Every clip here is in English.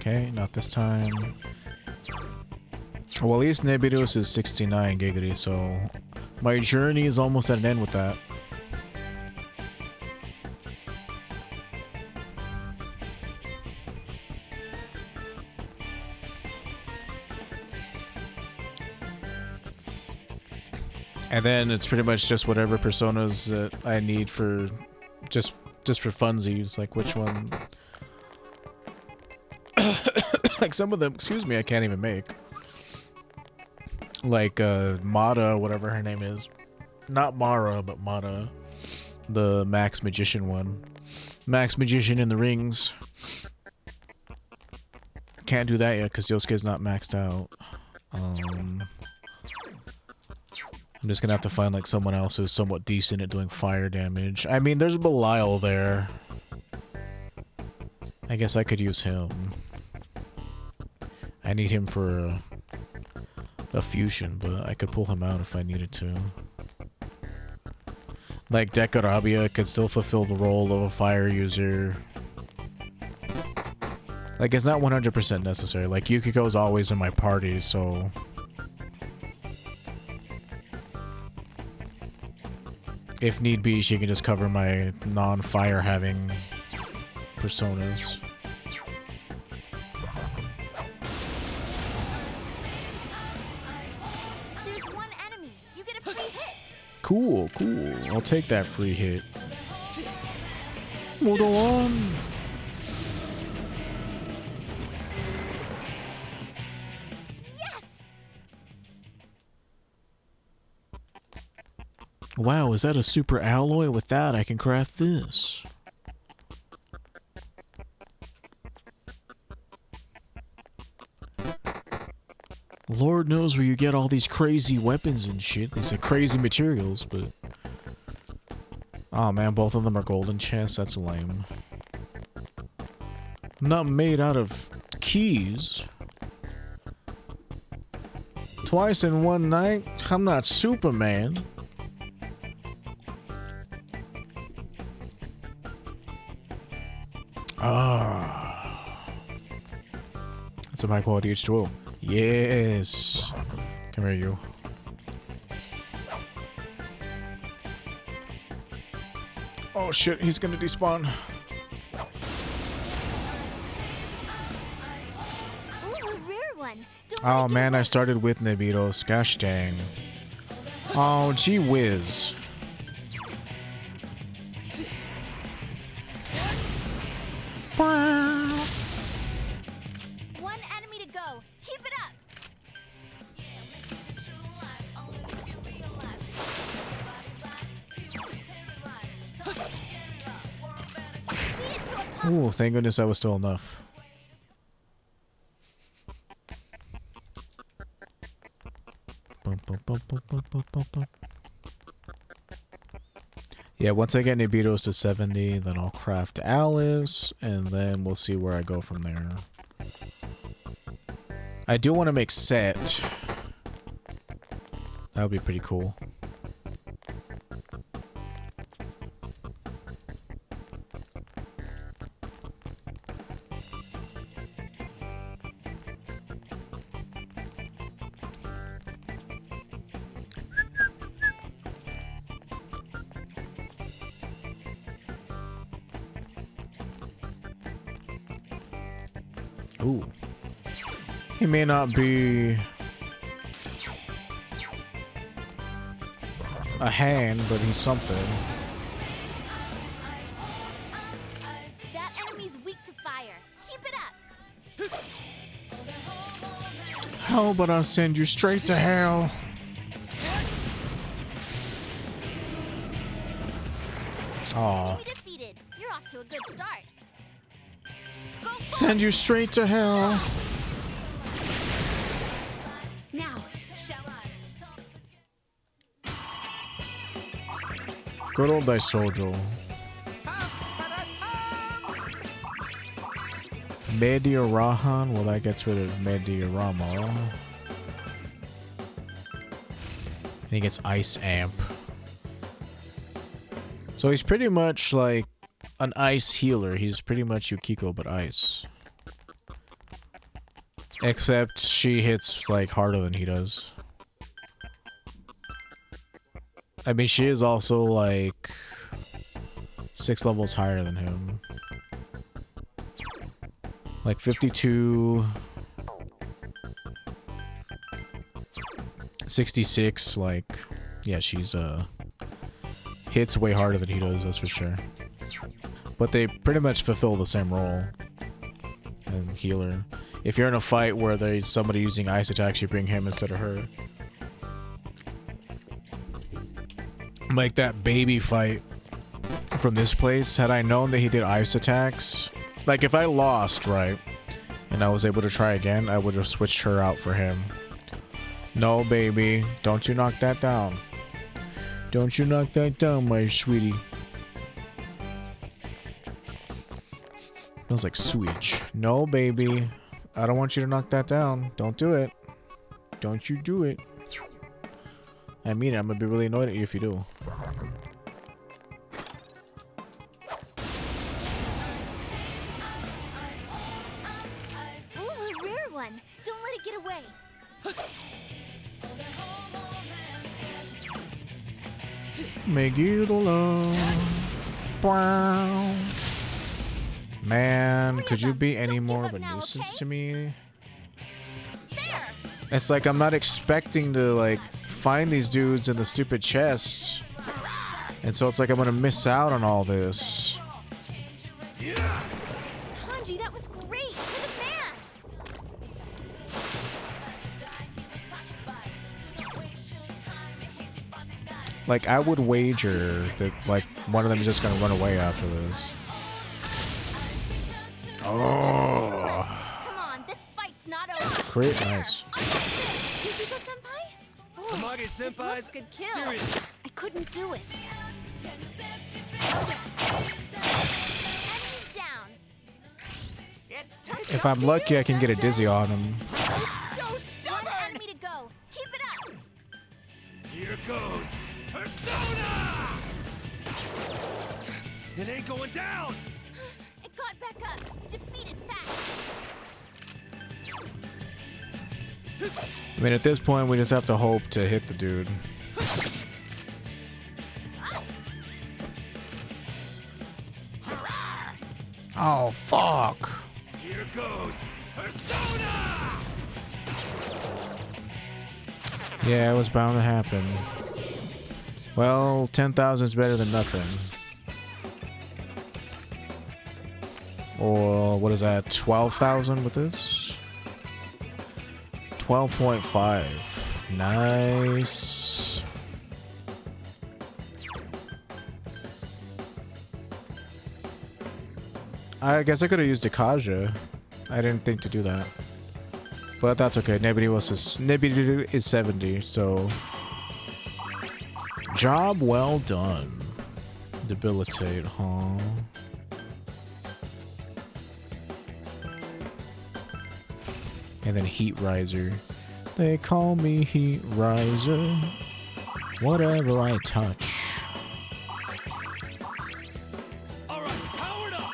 Okay, not this time. Well, at least Nebidos is 69 Giggity, so my journey is almost at an end with that. And then it's pretty much just whatever personas that I need for just for funsies, like which one. Like some of them, excuse me, I can't even make. Like Mata, whatever her name is. Not Mara, but Mata. The Max Magician one. Max Magician in the rings. Can't do that yet because Yosuke's not maxed out. I'm just gonna have to find like someone else who's somewhat decent at doing fire damage. I mean, there's Belial there. I guess I could use him. I need him for a fusion, but I could pull him out if I needed to. Like Dekarabia could still fulfill the role of a fire user. Like, it's not 100% necessary. Like, Yukiko's always in my party, so... if need be, she can just cover my non-fire having personas. There's one enemy. You get a free hit. Cool, cool. I'll take that free hit. Hold on. Yes. Wow, is that a super alloy? With that, I can craft this. Lord knows where you get all these crazy weapons and shit. These are crazy materials, but... oh man, both of them are golden chests. That's lame. Not made out of keys. Twice in one night? I'm not Superman. Ah. That's a high quality H2O. Yes. Come here, you. Oh shit, he's gonna despawn. Ooh, a rare one. Don't Oh let it man, get I started with Nebitos. Gosh dang. Oh, gee whiz. one enemy to go. Keep it up. Beat it to a pulp. Ooh, thank goodness that was still enough. Bum, bum, bum, bum, bum, bum, bum, bum. Yeah, once I get Nebitos to 70, then I'll craft Alice, and then we'll see where I go from there. I do want to make Set. That would be pretty cool. Ooh. He may not be a hand, but he's something. That enemy's weak to fire. Keep it up. How about I send you straight to hell? Aw. Enemy defeated. You're off to a good start. Go for Send you straight to hell. it. Now, shall I? Good old Daisojo. Media Rahan? Well, that gets rid of Media Rama. And he gets Ice Amp. So he's pretty much like an ice healer. He's pretty much Yukiko, but ice. Except she hits like harder than he does. I mean, she is also like 6 levels higher than him. Like 52, 66, like, yeah, she's hits way harder than he does, that's for sure. But they pretty much fulfill the same role. And healer. If you're in a fight where there's somebody using ice attacks, you bring him instead of her. Like that baby fight from this place, had I known that he did ice attacks, like if I lost, right, and I was able to try again, I would have switched her out for him. No, baby, don't you knock that down. Don't you knock that down, my sweetie. Smells like sewage. No, baby, I don't want you to knock that down. Don't do it. Don't you do it. I mean it, I'm gonna be really annoyed at you if you do. Ooh, a rare one. Don't let it get away. Make it alone. Wow. Man, could you be any more of a nuisance to me? There. It's like I'm not expecting to like find these dudes in the stupid chest. And so it's like I'm gonna miss out on all this. Kanji, that was great. You're the man. Like I would wager that like one of them is just gonna run away after this. Oh. Come on, this fight's not over. Great, nice. Yukiko-senpai? Oh, Senpai's good kill. serious. I couldn't do it. Enemy down. If I'm lucky, I can get a dizzy on him. It's so stubborn. One enemy to go. Keep it up. Here goes Persona! It ain't going down! It got back up. Defeat it fast. I mean, at this point, we just have to hope to hit the dude. Oh, fuck. Here goes Persona! Yeah, it was bound to happen. Well, 10,000 is better than nothing. Or, what is that, 12,000 with this? 12.5. Nice. I guess I could have used Ikaja. I didn't think to do that. But that's okay. Nebiru is 70, so... Job well done. Debilitate, huh? And then Heat Riser. They call me Heat Riser. Whatever I touch. Alright, powered up!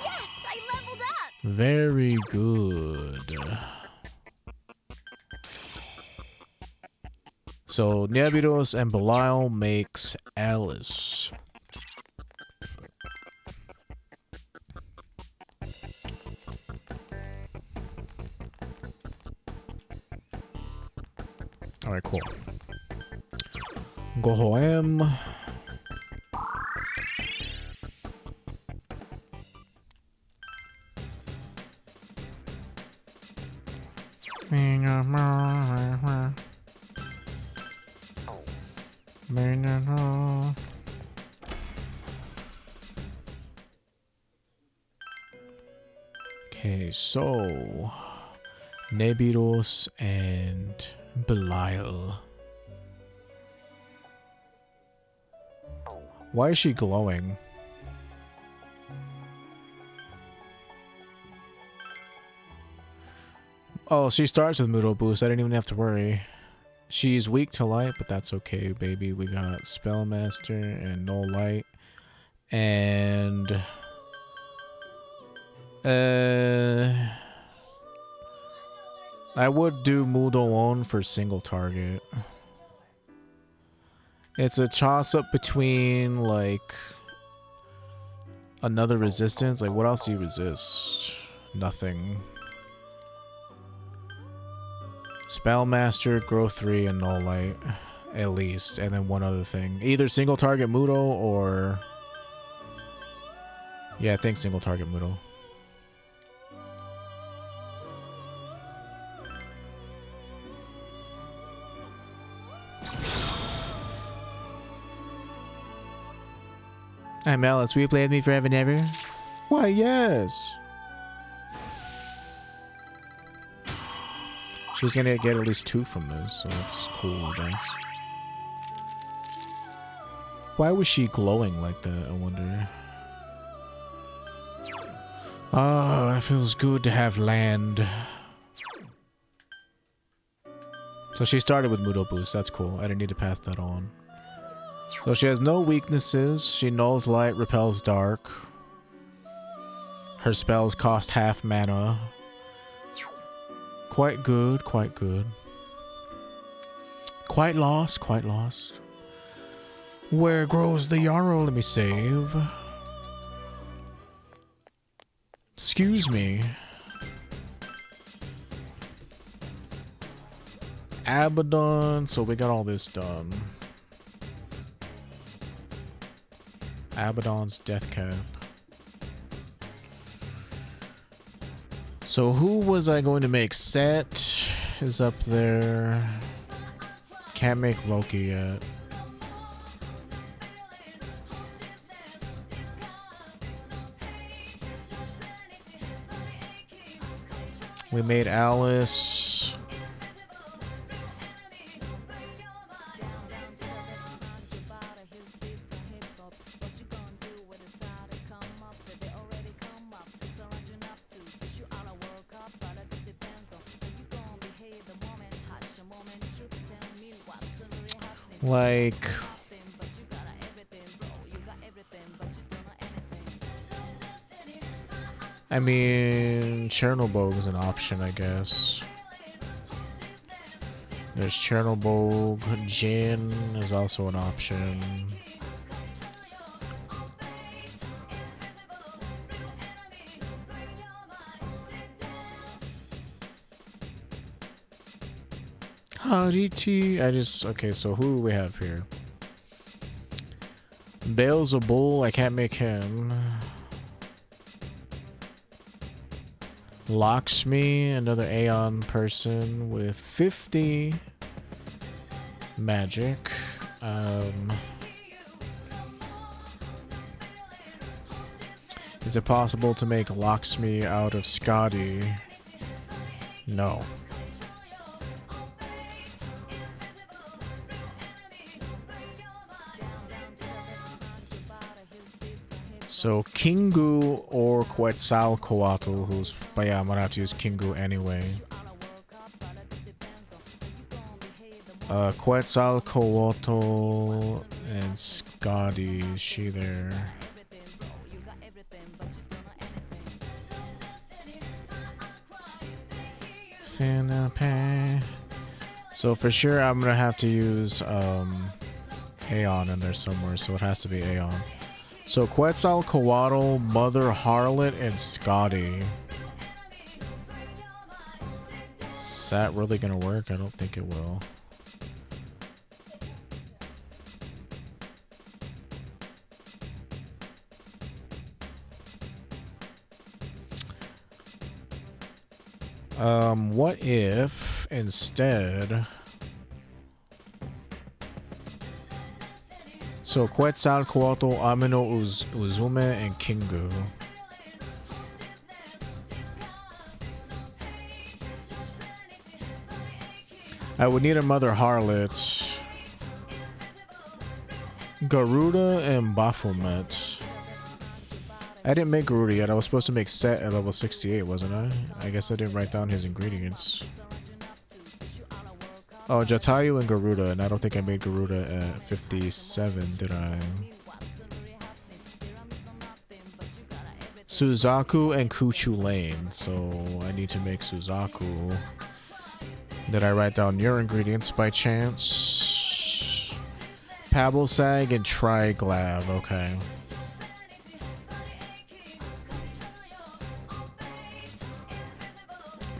Yes, I leveled up. Very good. So Nebiros and Belial makes Alice. Alright, cool. Go home. Okay, so Nebiros and Belial. Why is she glowing? Oh, she starts with Mudo Boost. I didn't even have to worry. She's weak to light, but that's okay, baby. We got Spellmaster and No Light. And... I would do Mudo-on for single target. It's a toss-up between, like, another resistance. Like, what else do you resist? Nothing. Spellmaster, Grow 3, and Null Light. At least. And then one other thing. Either single target Mudo or... Yeah, I think single target Mudo. Hi Malice, will you play with me forever and ever? Why, yes. She's gonna get at least 2 from this, so that's cool, I guess. Why was she glowing like that, I wonder? Oh, it feels good to have land. So she started with Mudo Boost, that's cool. I didn't need to pass that on. So she has no weaknesses. She nulls light, repels dark. Her spells cost half mana. Quite good, quite good. Quite lost, quite lost. Where grows the yarrow? Let me save. Excuse me. Abaddon, so we got all this done. Abaddon's Death Cap. So who was I going to make? Set is up there. Can't make Loki yet. We made Alice. Like, I mean, Chernobog is an option, I guess. There's Chernobog. Jin is also an option. Hariti. Okay, so who do we have here? Beelzebul, I can't make him. Lakshmi, another Aeon person with 50 magic. Is it possible to make Lakshmi out of Scotty? No. So Kingu or Quetzalcoatl, but yeah, I'm gonna have to use Kingu anyway. Quetzalcoatl and Scotty, is she there? So for sure I'm gonna have to use Aeon in there somewhere, so it has to be Aeon. So Quetzalcoatl, Mother Harlot, and Scotty. Is that really gonna work? I don't think it will. What if instead... So Quetzalcoatl, Amino Uzume, and Kingu. I would need a Mother Harlot. Garuda and Baphomet. I didn't make Garuda yet. I was supposed to make Set at level 68, wasn't I? I guess I didn't write down his ingredients. Oh, Jatayu and Garuda, and I don't think I made Garuda at 57, did I? Suzaku and Kuchu Lane, so I need to make Suzaku. Did I write down your ingredients by chance? Pabblesag and Triglav, okay.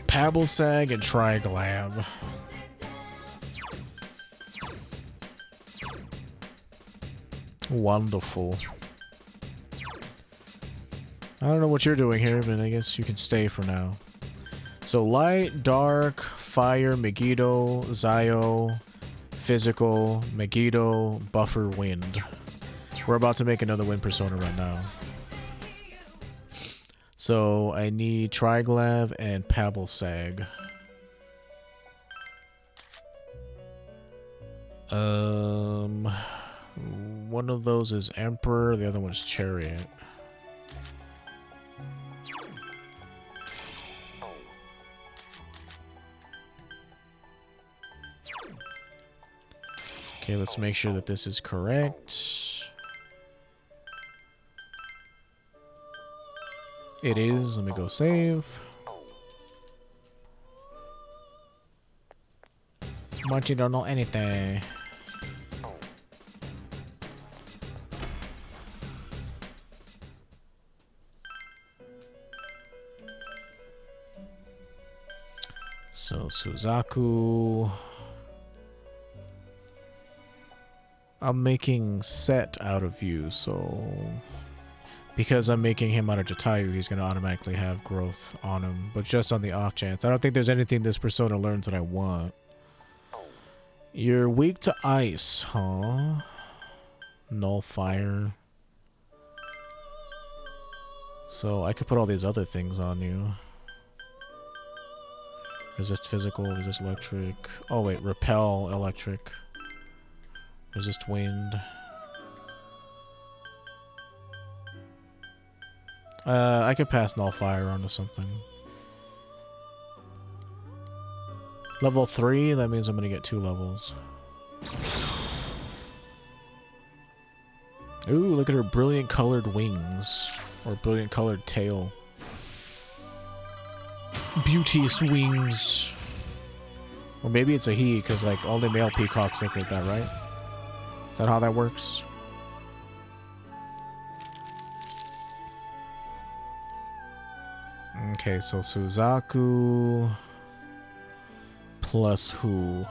Pabblesag and Triglav. Wonderful. I don't know what you're doing here, but I guess you can stay for now. So light, dark, fire, Megiddo, Zio, physical, Megiddo, buffer, wind. We're about to make another wind persona right now. So I need Triglav and Pabblesag. One of those is Emperor, the other one's Chariot. Okay, let's make sure that this is correct. It is. Let me go save. But you don't know anything. So Suzaku. I'm making Set out of you, so because I'm making him out of Jatayu, he's going to automatically have growth on him, but just on the off chance. I don't think there's anything this persona learns that I want. You're weak to ice, huh? Null fire. So I could put all these other things on you. Resist physical, resist electric. Oh wait, repel electric. Resist wind. I could pass null fire onto something. Level 3, that means I'm gonna get 2 levels. Ooh, look at her brilliant colored wings. Or brilliant colored tail. Beauteous wings. Or maybe it's a he, because like only male peacocks look like that, right? Is that how that works? Okay, so Suzaku plus who?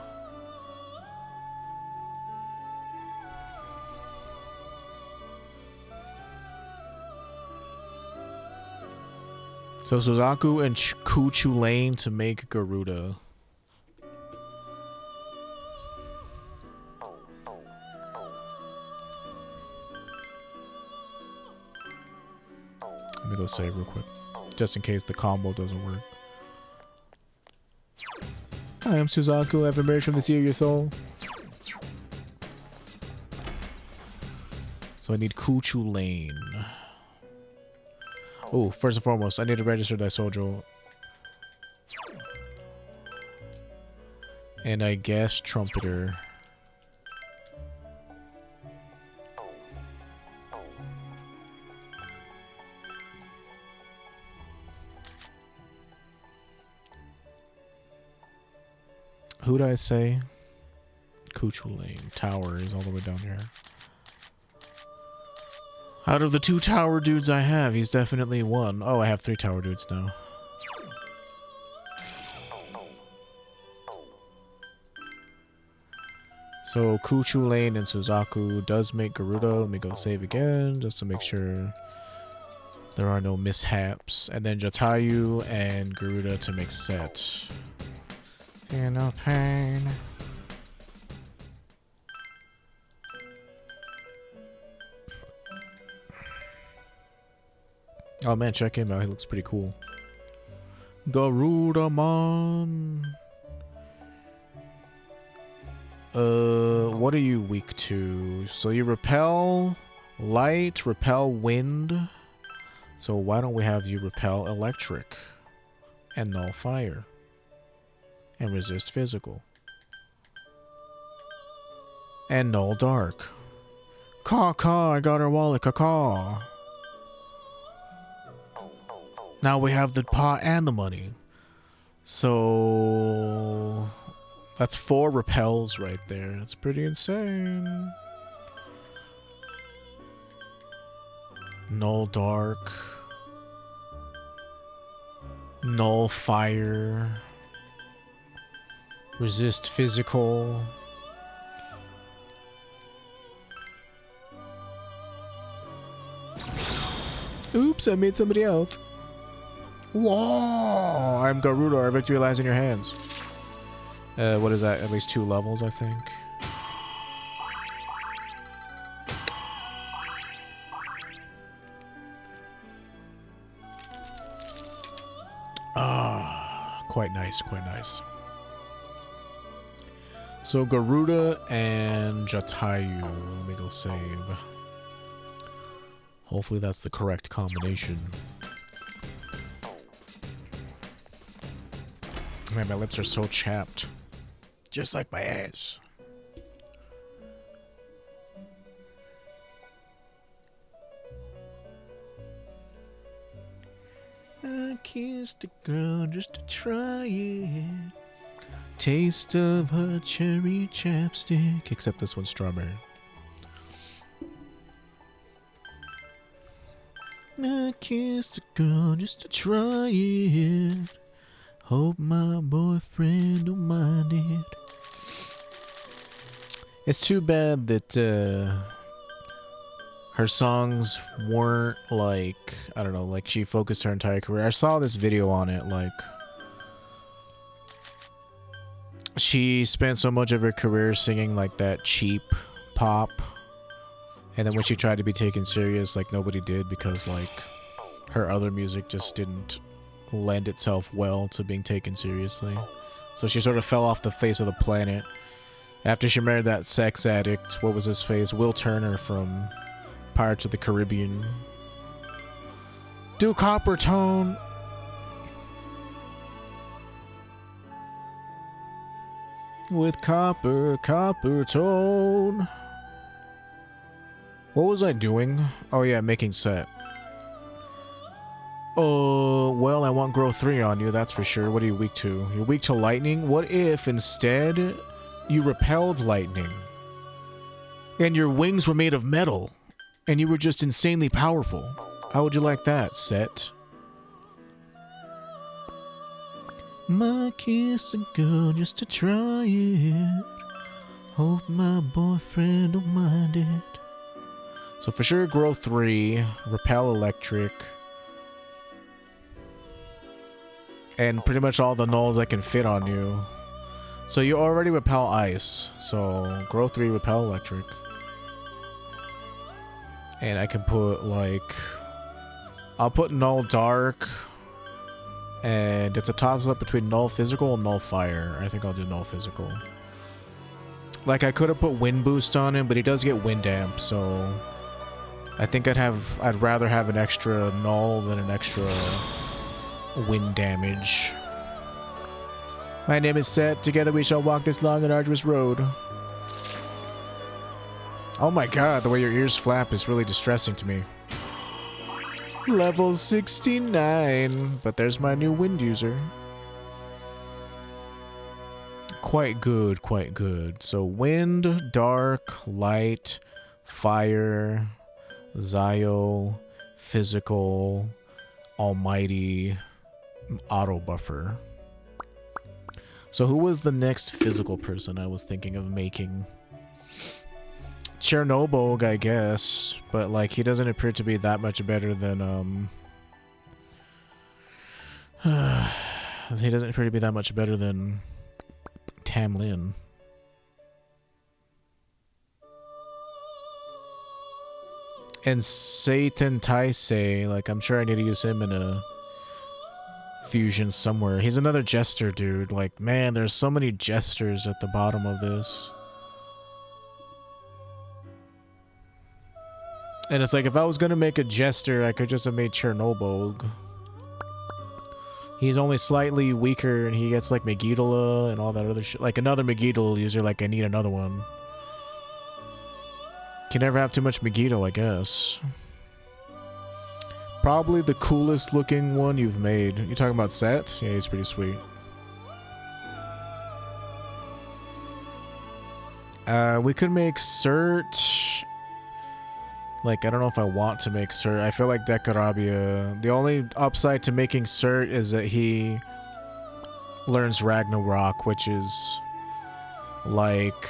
So Suzaku and Kuchu Lane to make Garuda. Let me go save real quick. Just in case the combo doesn't work. Hi, I'm Suzaku. I've emerged from the sea of your soul. So I need Kuchu Lane. Oh, first and foremost, I need to register Daisojo. And I guess Trumpeter. Who did I say? Kuchu Lane. Tower is all the way down here. Out of the 2 tower dudes I have, he's definitely one. Oh, I have 3 tower dudes now. So Kuchu Lane and Suzaku does make Garuda. Let me go save again just to make sure there are no mishaps. And then Jatayu and Garuda to make Set. Feel no pain. Oh man, check him out. He looks pretty cool. Garuda-mon. What are you weak to? So you repel light, repel wind. So why don't we have you repel electric and null fire and resist physical and null dark. Caw, I got her wallet, caw. Now we have the pot and the money. So That's 4 repels right there. That's pretty insane. Null dark. Null fire. Resist physical. Oops, I made somebody else. Whoa! I'm Garuda. Our victory lies in your hands. What is that? At least 2 levels, I think. Ah, quite nice, quite nice. So Garuda and Jatayu. Let me go save. Hopefully that's the correct combination. Man, my lips are so chapped. Just like my ass. I kissed a girl just to try it. Taste of her cherry chapstick. Except this one's strawberry. I kissed a girl just to try it. Hope my boyfriend don't mind it. It's too bad that her songs weren't like, I don't know, like she focused her entire career. I saw this video on it, like she spent so much of her career singing like that cheap pop, and then when she tried to be taken serious, like nobody did, because like her other music just didn't lend itself well to being taken seriously. So she sort of fell off the face of the planet after she married that sex addict, what was his face, Will Turner from Pirates of the Caribbean. Do copper tone. With copper tone. What was I doing? Oh yeah, making set. Well, I want growth 3 on you, that's for sure. What are you weak to? You're weak to lightning? What if instead you repelled lightning? And your wings were made of metal? And you were just insanely powerful? How would you like that, Set? My kiss a girl just to try it. Hope my boyfriend don't mind it. So for sure, growth 3, repel electric. And pretty much all the nulls I can fit on you. So you already repel ice. So growth 3, repel electric. And I can put like, I'll put null dark. And it's a toss up between null physical and null fire. I think I'll do null physical. Like I could have put wind boost on him, but he does get wind amp, so I think I'd rather have an extra null than an extra wind damage. My name is Set. Together we shall walk this long and arduous road. Oh my god, the way your ears flap is really distressing to me. Level 69, but there's my new wind user. Quite good, quite good. So wind, dark, light, fire, Zio, physical, almighty, auto buffer. So who was the next physical person I was thinking of making? Chernobyl, I guess, but like he doesn't appear to be that much better than he doesn't appear to be that much better than Tamlin. And Satan Taisei, like I'm sure I need to use him in a fusion somewhere. He's another jester, dude. Like, man, there's so many jesters at the bottom of this. And it's like, if I was gonna make a jester, I could just have made Chernobyl. He's only slightly weaker, and he gets like Megidala and all that other shit. Like another Megiddo user, like I need another one. Can never have too much Megiddo, I guess. Probably the coolest looking one you've made. You talking about Set? Yeah, he's pretty sweet. We could make Cert. Like, I don't know if I want to make Cert. I feel like Dekarabia. The only upside to making Cert is that he learns Ragnarok, which is like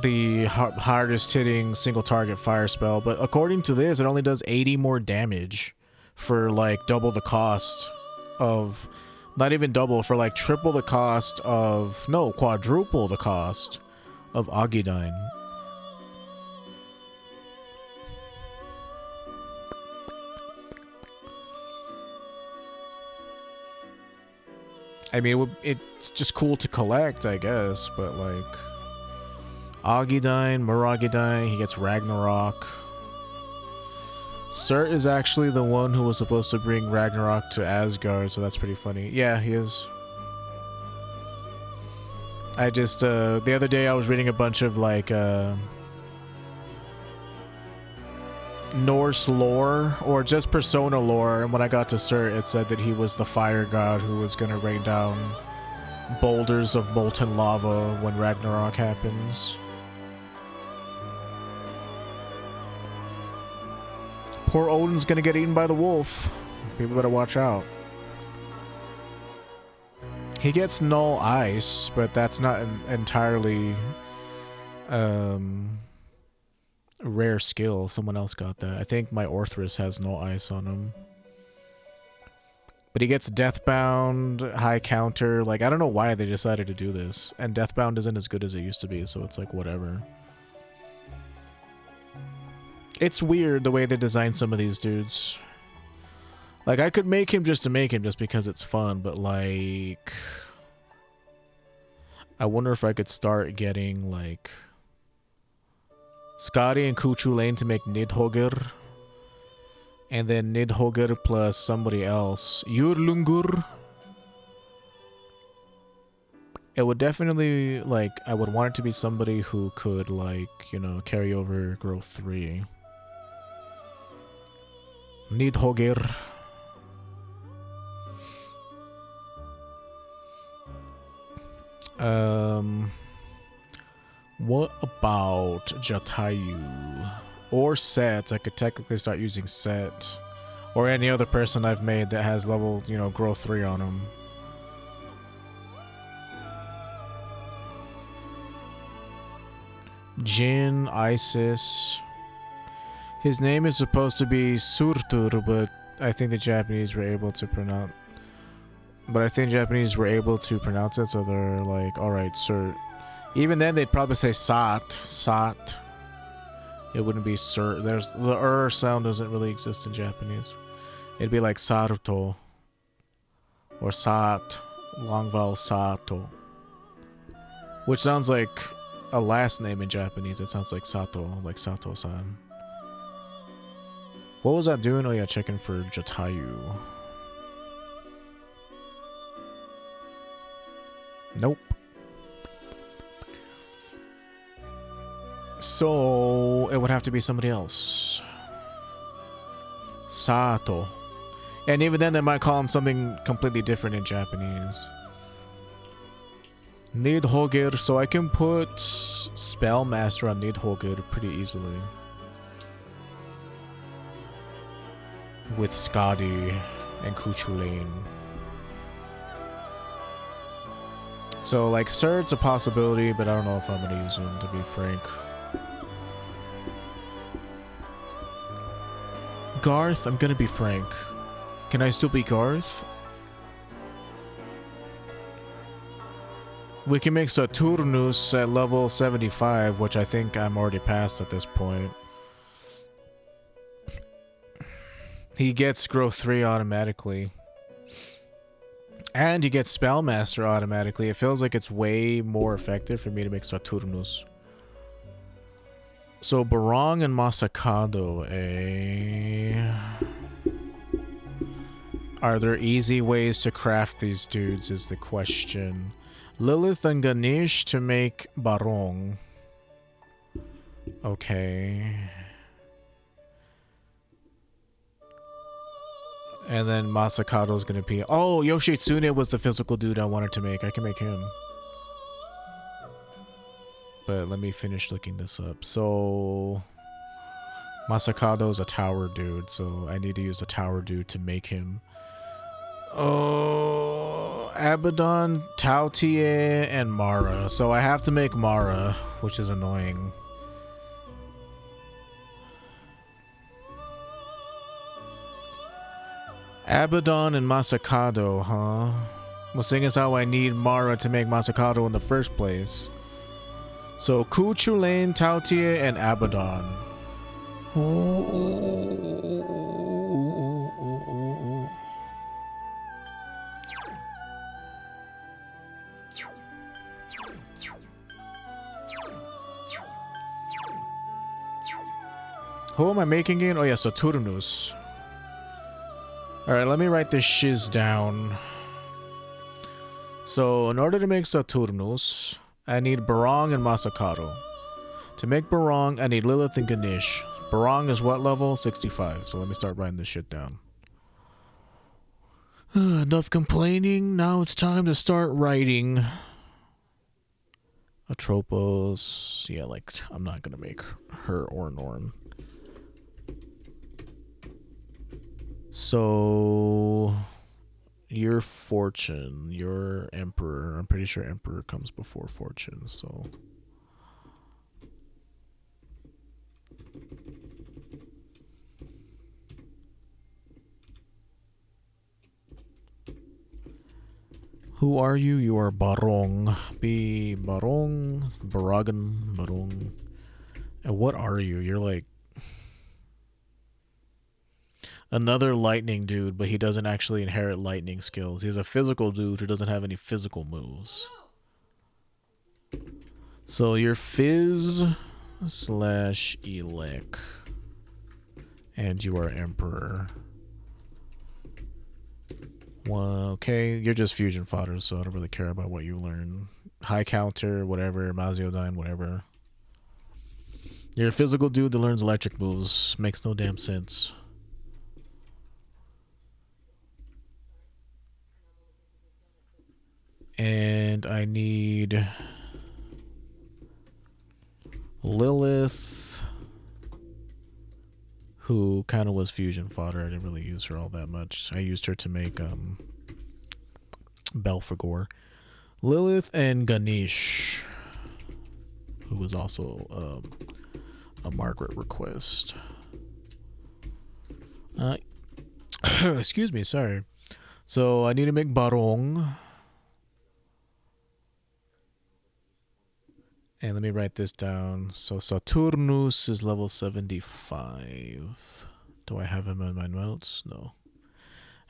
the hardest hitting single target fire spell. But according to this, it only does 80 more damage for like double the cost of, not even double, for like triple the cost of, no, quadruple the cost of Agidyne. I mean, it's just cool to collect, I guess, but like Agidyne, Muragidyne, he gets Ragnarok. Cert is actually the one who was supposed to bring Ragnarok to Asgard, so that's pretty funny. Yeah, he is. I just, the other day I was reading a bunch of like, Norse lore, or just Persona lore, and when I got to Cert, it said that he was the fire god who was gonna rain down boulders of molten lava when Ragnarok happens. Poor Odin's gonna get eaten by the wolf. People better watch out. He gets null ice, but that's not entirely rare skill. Someone else got that. I think my Orthrus has null ice on him. But he gets Deathbound, high counter. Like, I don't know why they decided to do this. And Deathbound isn't as good as it used to be, so it's like, whatever. It's weird the way they design some of these dudes. Like, I could make him just to make him just because it's fun, but like, I wonder if I could start getting like Skadi and Kuchu Lane to make Nidhogger, and then Nidhogger plus somebody else. Yurlungur. It would definitely, like, I would want it to be somebody who could, like, you know, carry over growth 3. Nidhogger. What about Jatayu? Or Set. I could technically start using Set. Or any other person I've made that has level, you know, growth 3 on him. Jin, Isis. His name is supposed to be Surtur, but I think the Japanese were able to pronounce... But I think Japanese were able to pronounce it, so they're like, alright, Sir. Even then, they'd probably say Sat. Sat. It wouldn't be Sir. There's the sound doesn't really exist in Japanese. It'd be like Saruto. Or Sat. Long vowel Sato. Which sounds like a last name in Japanese. It sounds like Sato. Like Sato-san. What was that doing? Oh yeah, checking for Jatayu. Nope. So it would have to be somebody else. Sato. And even then they might call him something completely different in Japanese. Nidhogger, so I can put Spellmaster on Nidhogger pretty easily. With Skadi and Kuchulain. So, like, Surt's a possibility, but I don't know if I'm gonna use him, to be frank. Garth, I'm gonna be frank. Can I still be Garth? We can make Saturnus at level 75, which I think I'm already past at this point. He gets growth 3 automatically. And he gets Spellmaster automatically. It feels like it's way more effective for me to make Saturnus. So Barong and Masakado, eh? Are there easy ways to craft these dudes is the question. Lilith and Ganesh to make Barong. Okay. And then Masakado's gonna be... Oh, Yoshitsune was the physical dude I wanted to make. I can make him. But let me finish looking this up. So Masakado's a tower dude, so I need to use a tower dude to make him. Oh, Abaddon, Taotie, and Mara. So I have to make Mara, which is annoying. Abaddon and Masakado, huh? Well, seeing as how I need Mara to make Masakado in the first place. So Kuchulain, Taotie, and Abaddon. Who am I making again? Oh yeah, Saturnus. Alright, let me write this shiz down. So, in order to make Saturnus, I need Barong and Masakado. To make Barong, I need Lilith and Ganesh. Barong is what level? 65. So let me start writing this shit down. Enough complaining. Now it's time to start writing. Atropos. Yeah, like, I'm not gonna make her or Norn. So, your Fortune, your Emperor. I'm pretty sure Emperor comes before Fortune, so. Who are you? You are Barong. Barong, Baragan, Barong. And what are you? You're like another lightning dude, but he doesn't actually inherit lightning skills. He's a physical dude who doesn't have any physical moves. So you're Fizz / Elec. And you are Emperor. Well, okay, you're just fusion fodder, so I don't really care about what you learn. High counter, whatever, Maziodyne, whatever. You're a physical dude that learns electric moves. Makes no damn sense. And I need Lilith, who kind of was fusion fodder. I didn't really use her all that much. I used her to make Belphegor. Lilith and Ganesh, who was also a Margaret request. Excuse me, sorry. So I need to make Barong. And let me write this down. So Saturnus is level 75. Do I have him in my notes? No.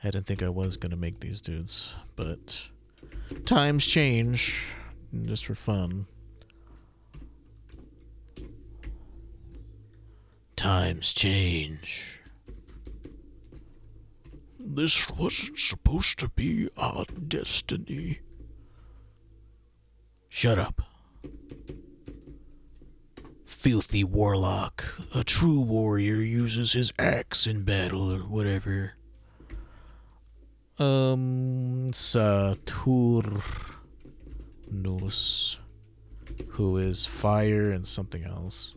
I didn't think I was going to make these dudes. But times change. Just for fun. Times change. This wasn't supposed to be our destiny. Shut up. Filthy warlock. A true warrior uses his axe in battle or whatever. Saturnus, who is fire and something else.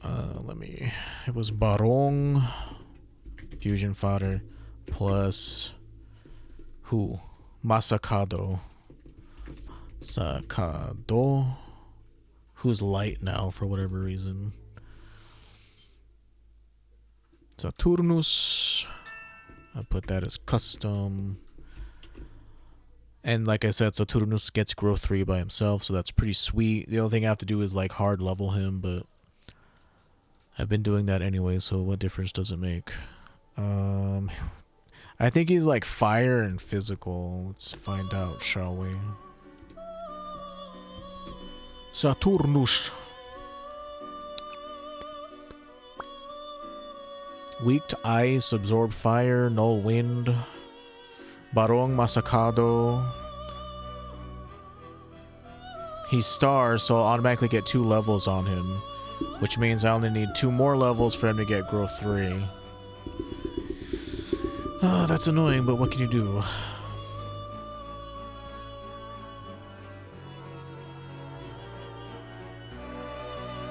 It was Barong, fusion fodder, plus who? Masakado. Sakado, who's light now for whatever reason. Saturnus, I put that as custom. And like I said, Saturnus gets growth 3 by himself, so that's pretty sweet. The only thing I have to do is like hard level him, but I've been doing that anyway, so what difference does it make? I think he's like fire and physical. Let's find out, shall we? Saturnus. Weak to ice, absorb fire, null wind. Barong Masakado. He's star, so I'll automatically get 2 levels on him, which means I only need 2 more levels for him to get growth 3. Oh, that's annoying, but what can you do?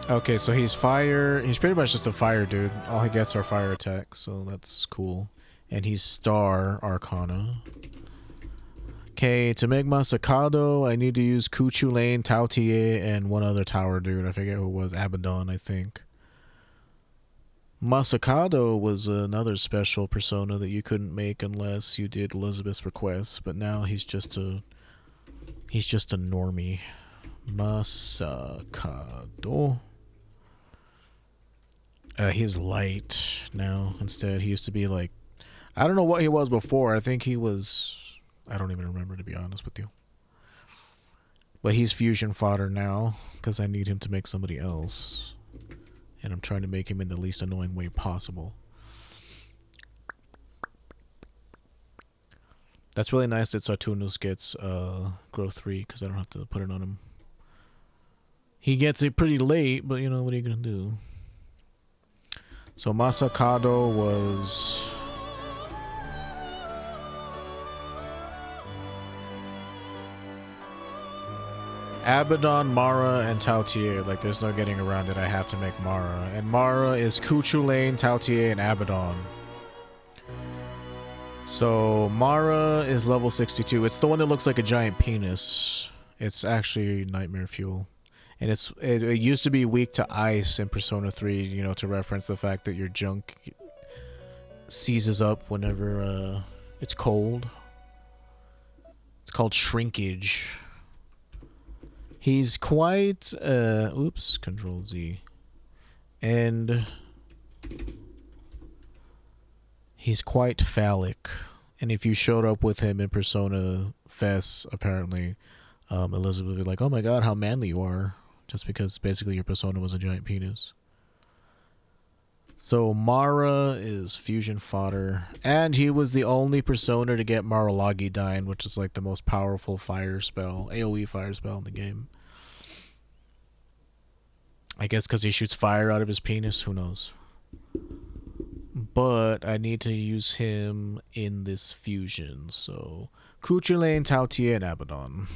Okay, so he's fire. He's pretty much just a fire dude. All he gets are fire attacks, so that's cool. And he's Star Arcana. Okay, to make Masakado, I need to use Kuchu Lane, Taotie, and one other tower dude. I forget who it was. Abaddon, I think. Masakado was another special persona that you couldn't make unless you did Elizabeth's request, but now he's just a normie. Masakado. He's light now instead. He used to be like, I don't know what he was before. I think he was, I don't even remember, to be honest with you. But he's fusion fodder now because I need him to make somebody else. And I'm trying to make him in the least annoying way possible. That's really nice that Saturnus gets growth 3 because I don't have to put it on him. He gets it pretty late, but you know, what are you going to do? So Masakado was... Abaddon, Mara, and Taotie. Like, there's no getting around it. I have to make Mara. And Mara is Kuchu Lane, Taotie, and Abaddon. So Mara is level 62. It's the one that looks like a giant penis. It's actually Nightmare Fuel. And it used to be weak to ice in Persona 3, you know, to reference the fact that your junk seizes up whenever it's cold. It's called shrinkage. He's quite, oops, Control Z. And he's quite phallic. And if you showed up with him in Persona Fest, apparently, Elizabeth would be like, oh my god, how manly you are. Just because basically your persona was a giant penis. So Mara is fusion fodder. And he was the only persona to get Maralagi Dyne, which is like the most powerful fire spell, AoE fire spell in the game. I guess because he shoots fire out of his penis, who knows. But I need to use him in this fusion. So Kuchu Lane, Taotie, and Abaddon.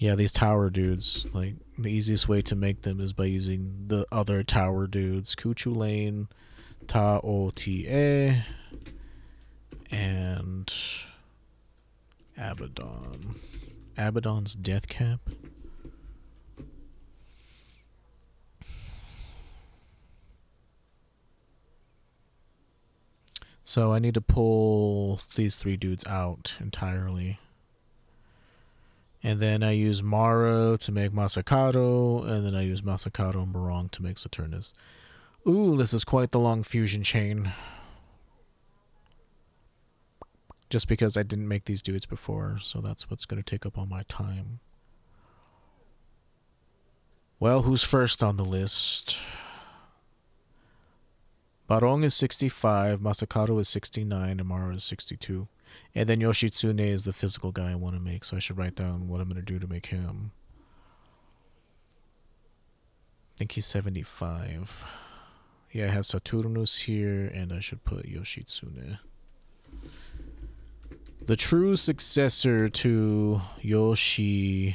Yeah, these tower dudes, like, the easiest way to make them is by using the other tower dudes. Kuchu Lane, Taotie, and Abaddon. Abaddon's death cap. So I need to pull these 3 dudes out entirely. And then I use Mara to make Masakado, and then I use Masakado and Barong to make Saturnus. Ooh, this is quite the long fusion chain. Just because I didn't make these dudes before, so that's what's going to take up all my time. Well, who's first on the list? Barong is 65, Masakado is 69, and Mara is 62. And then Yoshitsune is the physical guy I want to make, so I should write down what I'm going to do to make him. I think he's 75. Yeah, I have Saturnus here, and I should put Yoshitsune. The true successor to Yoshitsune.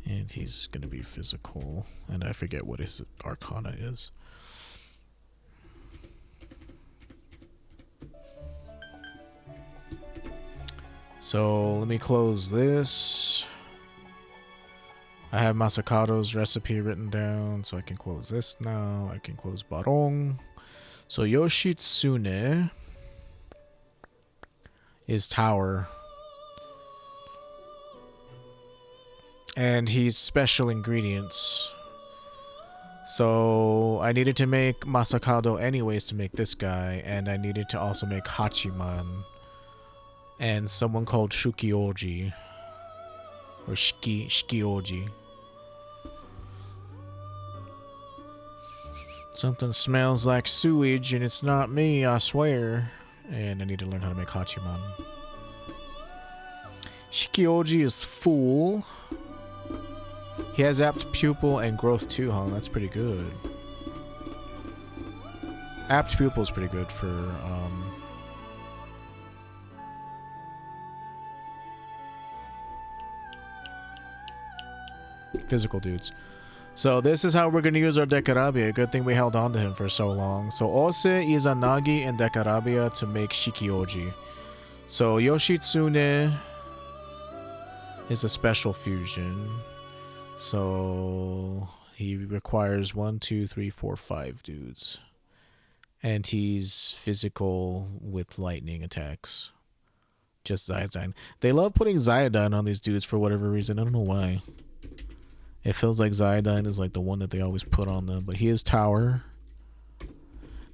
And he's going to be physical. And I forget what his Arcana is. So let me close this. I have Masakado's recipe written down, so I can close this now. I can close Barong. So Yoshitsune is tower. And he's special ingredients. So I needed to make Masakado anyways to make this guy, and I needed to also make Hachiman. And someone called Shiki-ouji. Or Shiki-ouji. Something smells like sewage and it's not me, I swear. And I need to learn how to make Hachiman. Shiki-ouji is full. He has apt pupil and growth too, huh? That's pretty good. Apt pupil is pretty good for Physical dudes. So this is how we're going to use our Dekarabia. Good thing we held on to him for so long. So Ose, Izanagi, and Dekarabia to make Shiki-ouji. So Yoshitsune is a special fusion. So he requires 1, 2, 3, 4, 5 dudes. And he's physical with lightning attacks. Just Zyodine. They love putting Zyodine on these dudes for whatever reason. I don't know why. It feels like Zyodine is like the one that they always put on them. But he is Tower.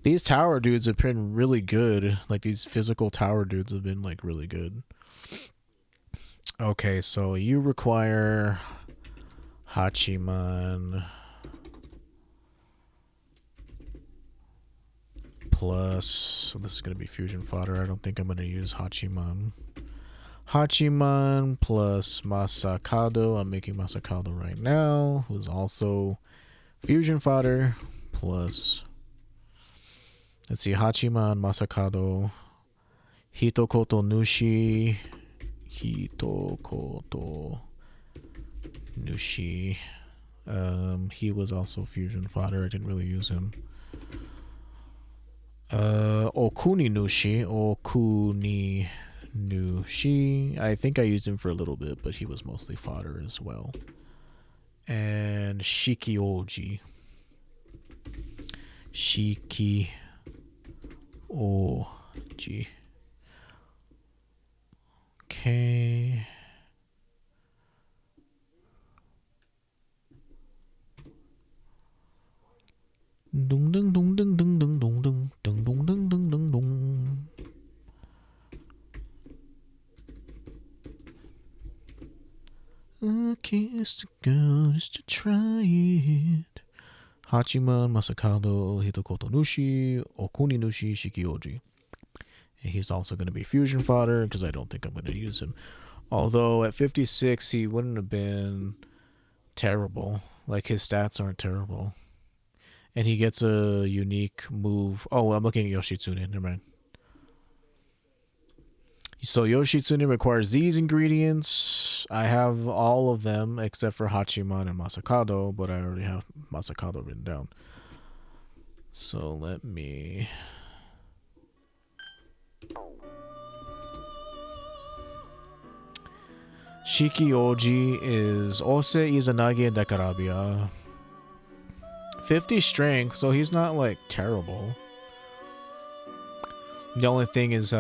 These Tower dudes have been really good. Like these physical Tower dudes have been like really good. Okay, so you require Hachiman plus, so this is going to be fusion fodder. I don't think I'm going to use Hachiman. Hachiman plus Masakado. I'm making Masakado right now, who's also fusion fodder plus, let's see, Hachiman, Masakado, Hitokoto Nushi, Hitokoto Nushi. He was also fusion fodder. I didn't really use him. Okuni Nushi. I think I used him for a little bit, but he was mostly fodder as well. And Shiki-ouji. Shiki-ouji. Okay. Dung dung dung dung dung dung dung dung dung dung dung dung dung dung. I kissed a girl just to try it. Hachiman, Masakado, Hitokoto Nushi, Okuni Nushi, Shiki-ouji. And he's also going to be fusion fodder because I don't think I'm going to use him. Although at 56 he wouldn't have been terrible. Like his stats aren't terrible. And he gets a unique move. Oh, I'm looking at Yoshitsune. Never mind. So Yoshitsune requires these ingredients. I have all of them except for Hachiman and Masakado, but I already have Masakado written down. So let me... Shiki-ouji is Ose, Izanagi, and Dekarabia. 50 strength, so he's not like terrible. The only thing is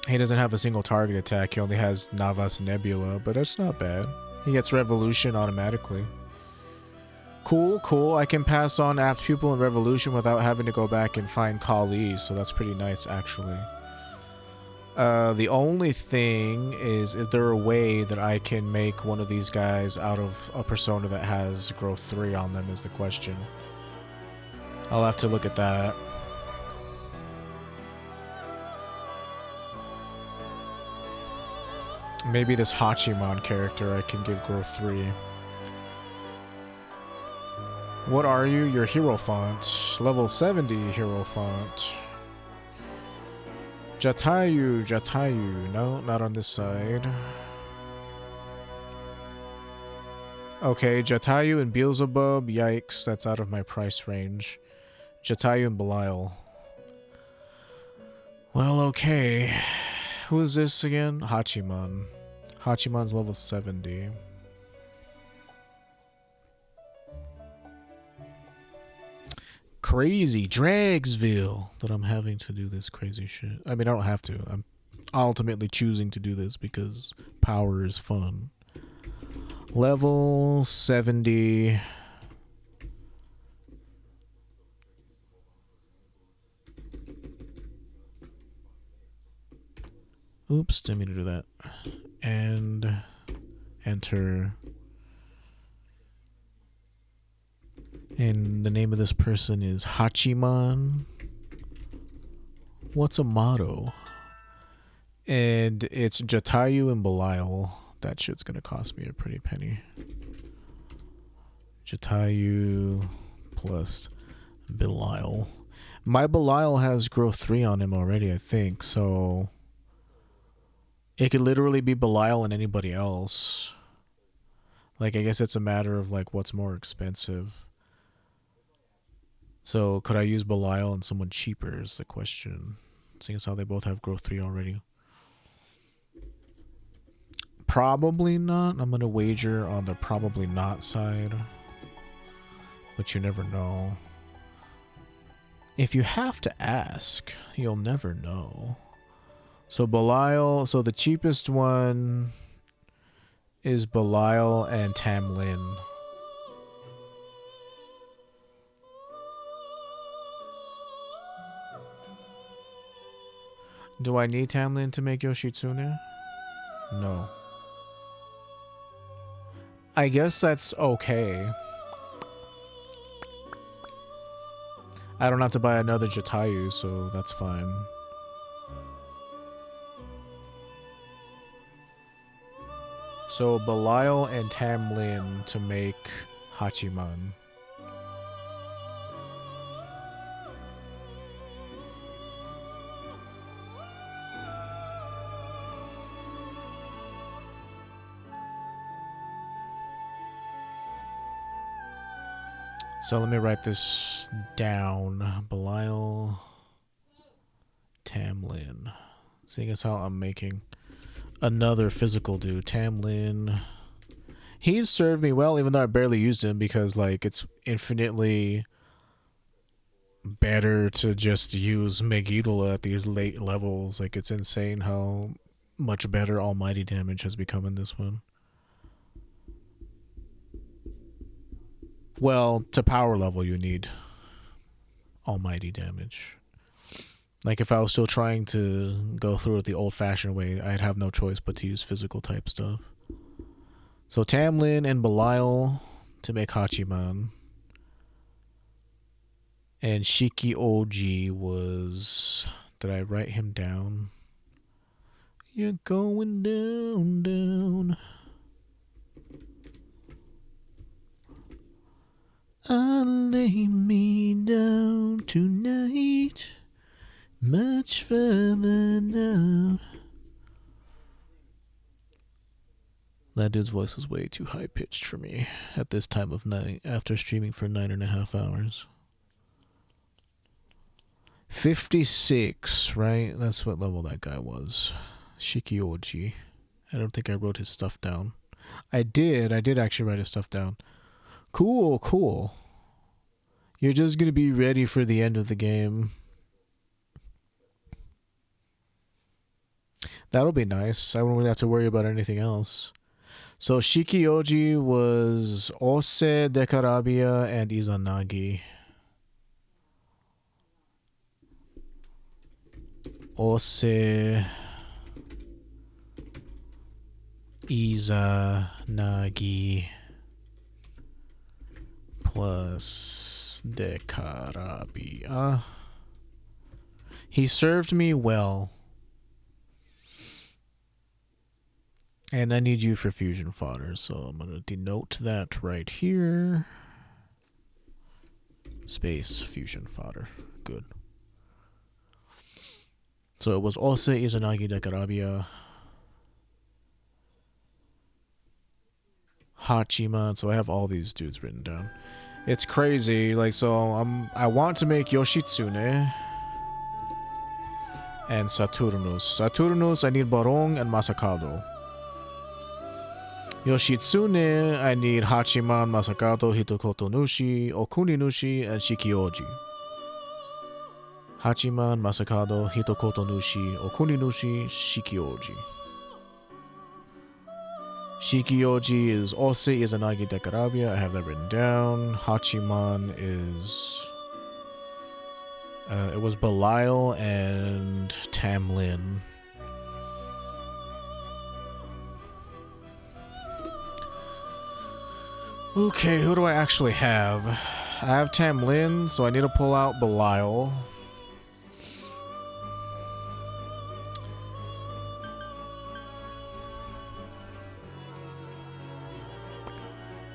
he doesn't have a single target attack. He only has Navas Nebula, but that's not bad. He gets Revolution automatically. Cool. I can pass on Apt Pupil and Revolution without having to go back and find Kali, so that's pretty nice actually. The only thing is there a way that I can make one of these guys out of a persona that has growth 3 on them is the question. I'll have to look at that. Maybe this Hachiman character I can give growth 3. What are you? Your hero font. Level 70 hero font. Jatayu. No, not on this side. Okay, Jatayu and Beelzebub. Yikes, that's out of my price range. Jatayu and Belial. Well, okay. Who is this again? Hachiman. Hachiman's level 70. Crazy Dragsville that I'm having to do this crazy shit. I mean, I don't have to. I'm ultimately choosing to do this because power is fun. Level 70. Oops, didn't mean to do that. And enter. And the name of this person is Hachiman. What's a motto? And it's Jatayu and Belial. That shit's gonna cost me a pretty penny. Jatayu plus Belial. My Belial has growth 3 on him already, I think, so it could literally be Belial and anybody else. Like, I guess it's a matter of, like, what's more expensive. So, could I use Belial and someone cheaper is the question. Seeing as how they both have growth 3 already. Probably not. I'm going to wager on the probably not side. But you never know. If you have to ask, you'll never know. So Belial, so the cheapest one is Belial and Tamlin. Do I need Tamlin to make Yoshitsune? No. I guess that's okay. I don't have to buy another Jatayu, so that's fine. So Belial and Tamlin to make Hachiman. So let me write this down. Belial, Tamlin. Seeing as how I'm making another physical dude. Tamlin. He's served me well, even though I barely used him, because, like, it's infinitely better to just use Megiddo at these late levels. Like, it's insane how much better almighty damage has become in this one. Well, to power level, you need almighty damage. Like, if I was still trying to go through it the old-fashioned way, I'd have no choice but to use physical type stuff. So Tamlin and Belial to make Hachiman. And Shiki-ouji was... Did I write him down? You're going down, down. I'll lay me down tonight, much further down. That dude's voice is way too high-pitched for me at this time of night after streaming for 9.5 hours. 56, right? That's what level that guy was. Shiki-ouji. I don't think I wrote his stuff down. I did actually write his stuff down. Cool, cool. You're just gonna be ready for the end of the game. That'll be nice. I won't really have to worry about anything else. So Shiki-ouji was Ose, Dekarabia, and Izanagi. Ose, Izanagi plus Dekarabia. He served me well. And I need you for fusion fodder, so I'm going to denote that right here. Space fusion fodder. Good. So it was Ose, Izanagi, Dekarabia, Hachiman. So I have all these dudes written down. It's crazy. Like, so I want to make Yoshitsune and Saturnus. Saturnus, I need Barong and Masakado. Yoshitsune, I need Hachiman, Masakado, Hitokoto Nushi, Okuni Nushi, and Shiki-ouji. Hachiman, Masakado, Hitokoto Nushi, Okuni Nushi, Shiki-ouji. Shiki-ouji is Ose, Izanagi, Dekarabia. I have that written down. Hachiman is... it was Belial and Tamlin. Okay, who do I actually have? I have Tamlin, so I need to pull out Belial.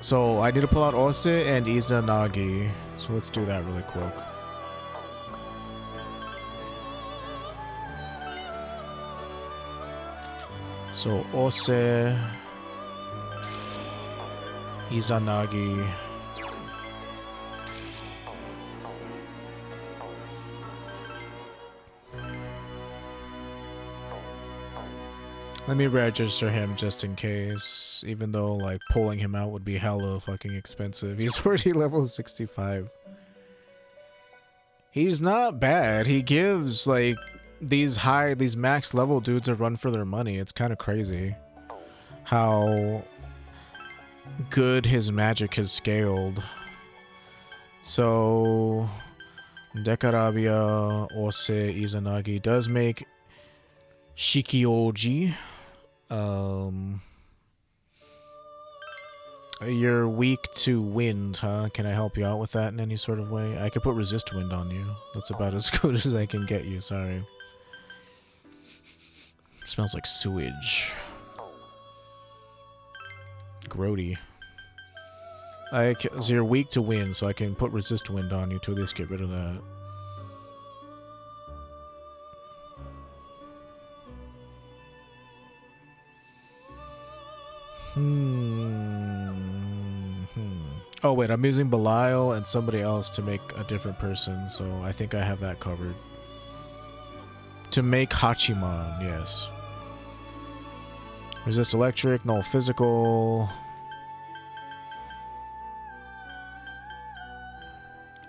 So I need to pull out Ose and Izanagi. So let's do that really quick. So Ose Izanagi. Let me register him just in case, even though like pulling him out would be hella fucking expensive. He's already level 65. He's not bad. He gives like these max level dudes a run for their money. It's kind of crazy how good his magic has scaled. So Dekarabia Ose Izanagi does make Shiki-ouji. You're weak to wind, huh? Can I help you out with that in any sort of way? I could put resist wind on you. That's about as good as I can get you, sorry. It smells like sewage. Grody. So you're weak to wind, so I can put resist wind on you to at least get rid of that. Oh wait, I'm using Belial and somebody else to make a different person, so I think I have that covered. To make Hachiman, yes. Resist electric, null physical.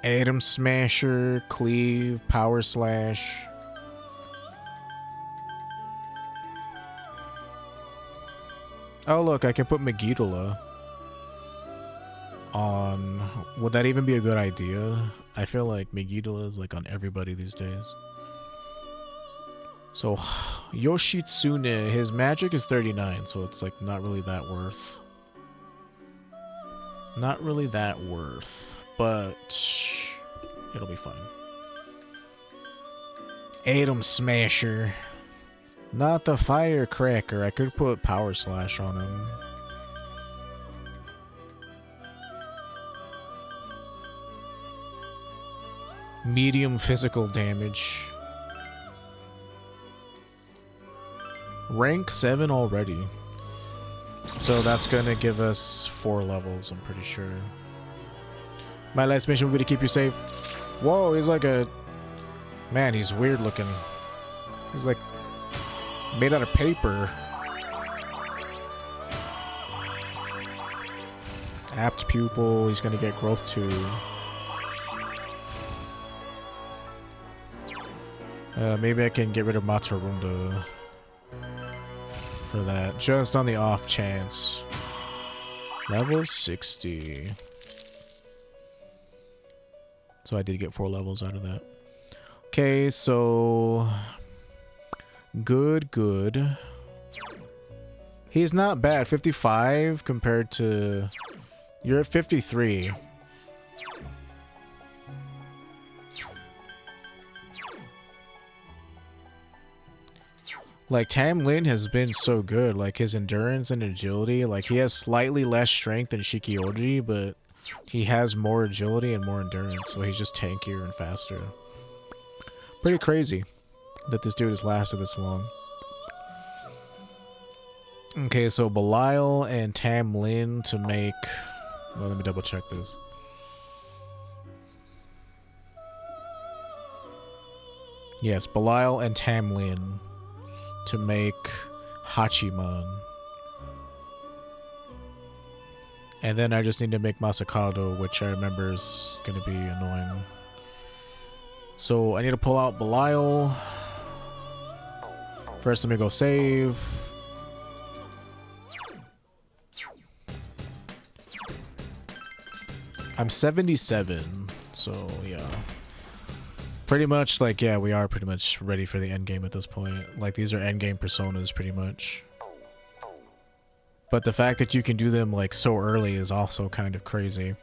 Atom Smasher, Cleave, Power Slash. Oh look, I can put Megidula on. Would that even be a good idea? I feel like Megidula is like on everybody these days. So Yoshitsune, his magic is 39, so it's like not really that worth. Not really that worth, but it'll be fine. Atom Smasher. Not the Firecracker. I could put Power Slash on him. Medium physical damage. Rank 7 already. So that's gonna give us 4 levels, I'm pretty sure. My last mission will be to keep you safe. Whoa, he's like a... Man, he's weird looking. He's like... made out of paper. Apt pupil, he's gonna get growth 2. Maybe I can get rid of Matarunda for that, just on the off chance. Level 60. So I did get 4 levels out of that. Okay, so... Good. He's not bad. 55 compared to... You're at 53. Like, Tam Lin has been so good. Like, his endurance and agility. Like, he has slightly less strength than Shiki-ouji, but he has more agility and more endurance. So he's just tankier and faster. Pretty crazy that this dude has lasted this long. Okay, so Belial and Tam Lin to make... Well, let me double check this. Yes, Belial and Tam Lin to make Hachiman. And then I just need to make Masakado, which I remember is going to be annoying. So I need to pull out Belial. First, let me go save. I'm 77, so yeah. Pretty much, like, yeah, we are pretty much ready for the end game at this point. Like, these are end game personas, pretty much. But the fact that you can do them, like, so early is also kind of crazy.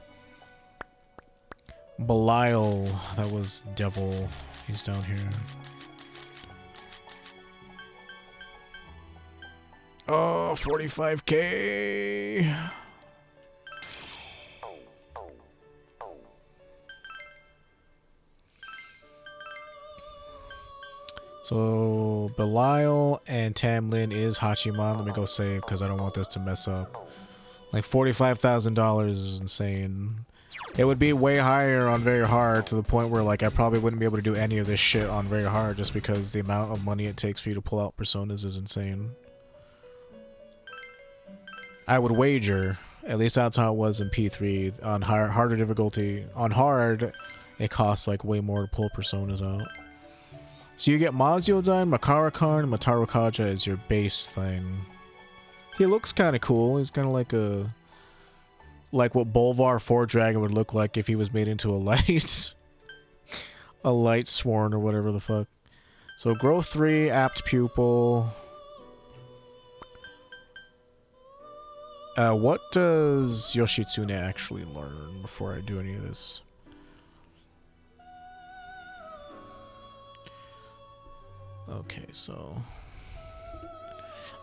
Belial, that was Devil. He's down here. Oh, 45k. So Belial and Tam Lin is Hachiman. Let me go save because I don't want this to mess up. Like $45,000 is insane. It would be way higher on very hard to the point where like I probably wouldn't be able to do any of this shit on very hard just because the amount of money it takes for you to pull out personas is insane. I would wager, at least that's how it was in P3, on harder difficulty. On hard, it costs like way more to pull personas out. So you get Mazyodan, Makarakan, and Matarukaja as your base thing. He looks kind of cool. He's kind of like a... like what Bolvar 4 Dragon would look like if he was made into a light... a light sworn or whatever the fuck. So growth 3, apt pupil... what does Yoshitsune actually learn before I do any of this? Okay, so...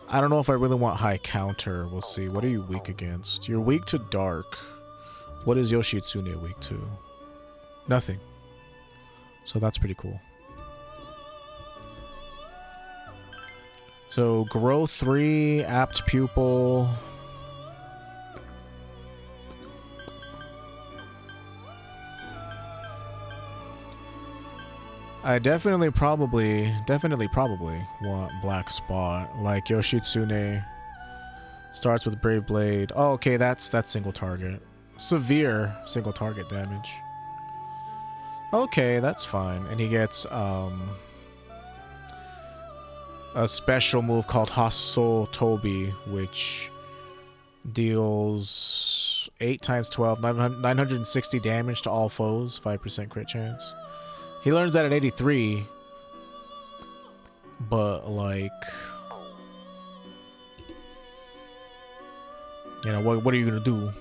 I don't know if I really want high counter. We'll see. What are you weak against? You're weak to dark. What is Yoshitsune weak to? Nothing. So that's pretty cool. So, growth 3, apt pupil... I definitely probably want Black Spot. Like Yoshitsune starts with Brave Blade. Oh, okay, that's single target. Severe single target damage. Okay, that's fine. And he gets a special move called Hasso Tobi, which deals 8 times 12, 960 damage to all foes, 5% crit chance. He learns that at 83, but like, you know, what are you gonna do?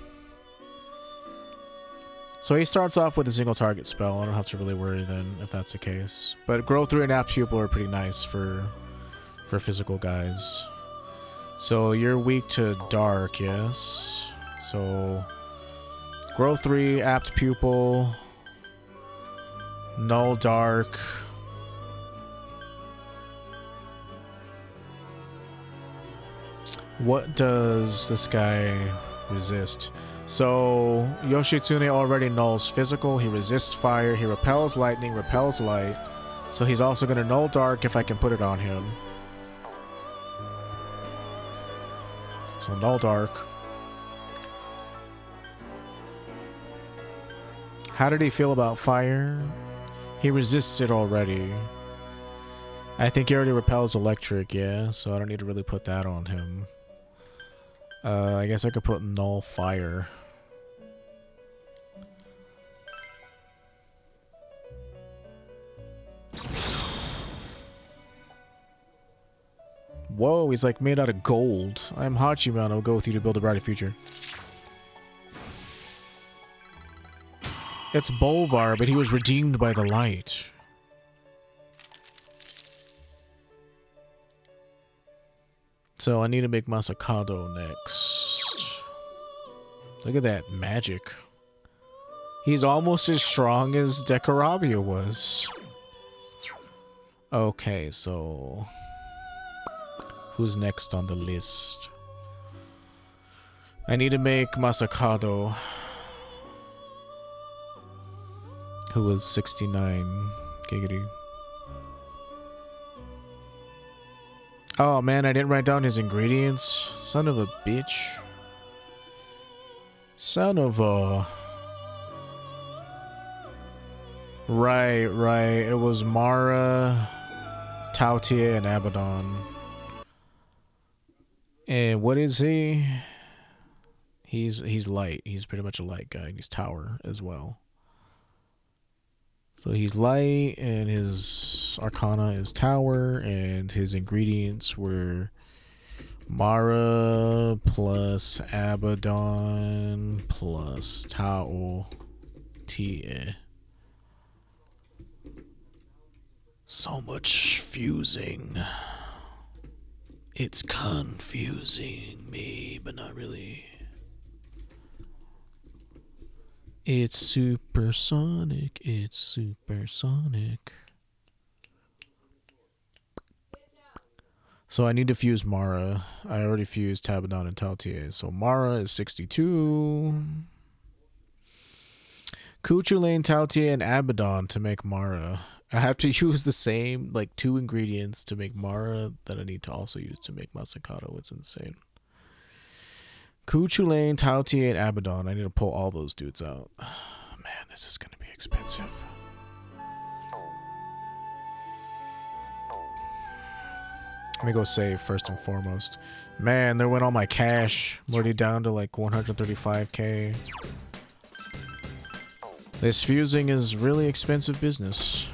So he starts off with a single target spell. I don't have to really worry then if that's the case. But growth 3 and apt pupil are pretty nice for physical guys. So you're weak to dark, yes. So growth 3, apt pupil. Null dark. What does this guy resist? So Yoshitsune already nulls physical. He resists fire. He repels lightning, repels light. So he's also going to null dark if I can put it on him. So null dark. How did he feel about fire? He resists it already. I think he already repels electric, yeah, so I don't need to really put that on him. I guess I could put null fire. Whoa, he's like made out of gold. I'm Hachiman, I'll go with you to build a brighter future. It's Bolvar, but he was redeemed by the light. So I need to make Masakado next. Look at that magic. He's almost as strong as Dekarabia was. Okay, so... who's next on the list? I need to make Masakado. Who was 69. Giggity. Oh man, I didn't write down his ingredients. Son of a bitch. Son of a... Right. It was Mara, Tautia, and Abaddon. And what is he? He's light. He's pretty much a light guy. He's tower as well. So he's light, and his arcana is tower, and his ingredients were Mara plus Abaddon plus Tao Tie. So much fusing. It's confusing me, but not really. It's supersonic. It's supersonic. So I need to fuse Mara. I already fused Tabadon and Tautier. So Mara is 62. Kuchulain, Tautier, and Abaddon to make Mara. I have to use the same, like, 2 ingredients to make Mara that I need to also use to make Masakado. It's insane. Kuchulain, Tautier, and Abaddon. I need to pull all those dudes out. Man, this is going to be expensive. Let me go save first and foremost. Man, there went all my cash. I'm already down to like 135k. This fusing is really expensive business.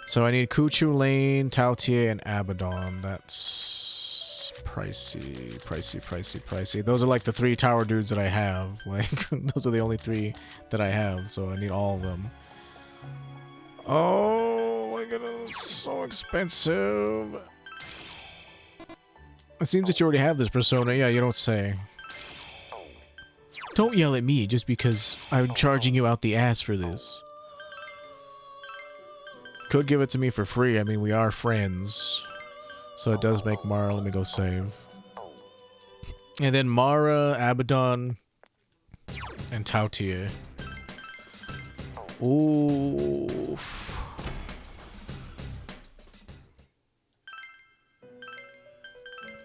So I need Kuchulain, Tautier, and Abaddon. That's pricey, pricey, pricey, pricey. Those are like the 3 tower dudes that I have. Like, those are the only 3 that I have, so I need all of them. Oh, look at it. It's so expensive. It seems that you already have this persona. Yeah, you don't say. Don't yell at me just because I'm charging you out the ass for this. Could give it to me for free. I mean, we are friends. So it does make Mara. Let me go save. And then Mara, Abaddon, and Tautier. Oof.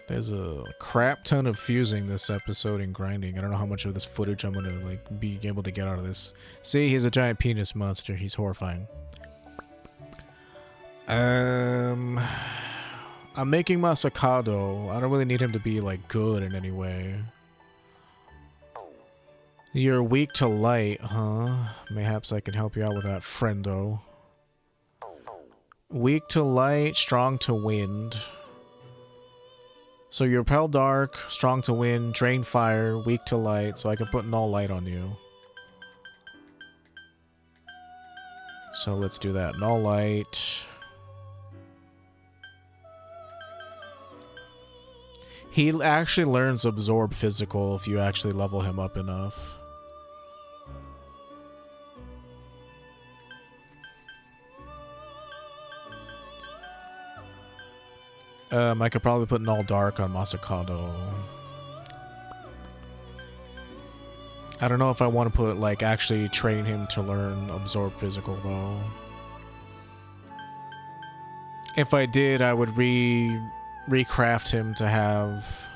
There's a crap ton of fusing this episode and grinding. I don't know how much of this footage I'm gonna like be able to get out of this. See, he's a giant penis monster. He's horrifying. I'm making Masakado. I don't really need him to be like good in any way. You're weak to light, huh? Mayhaps I can help you out with that, friendo. Weak to light, strong to wind. So you repel dark, strong to wind, drain fire, weak to light, so I can put null light on you. So let's do that. Null light. He actually learns absorb physical if you actually level him up enough. I could probably put null dark on Masakado. I don't know if I want to put, like, actually train him to learn absorb physical, though. If I did, I would recraft him to have...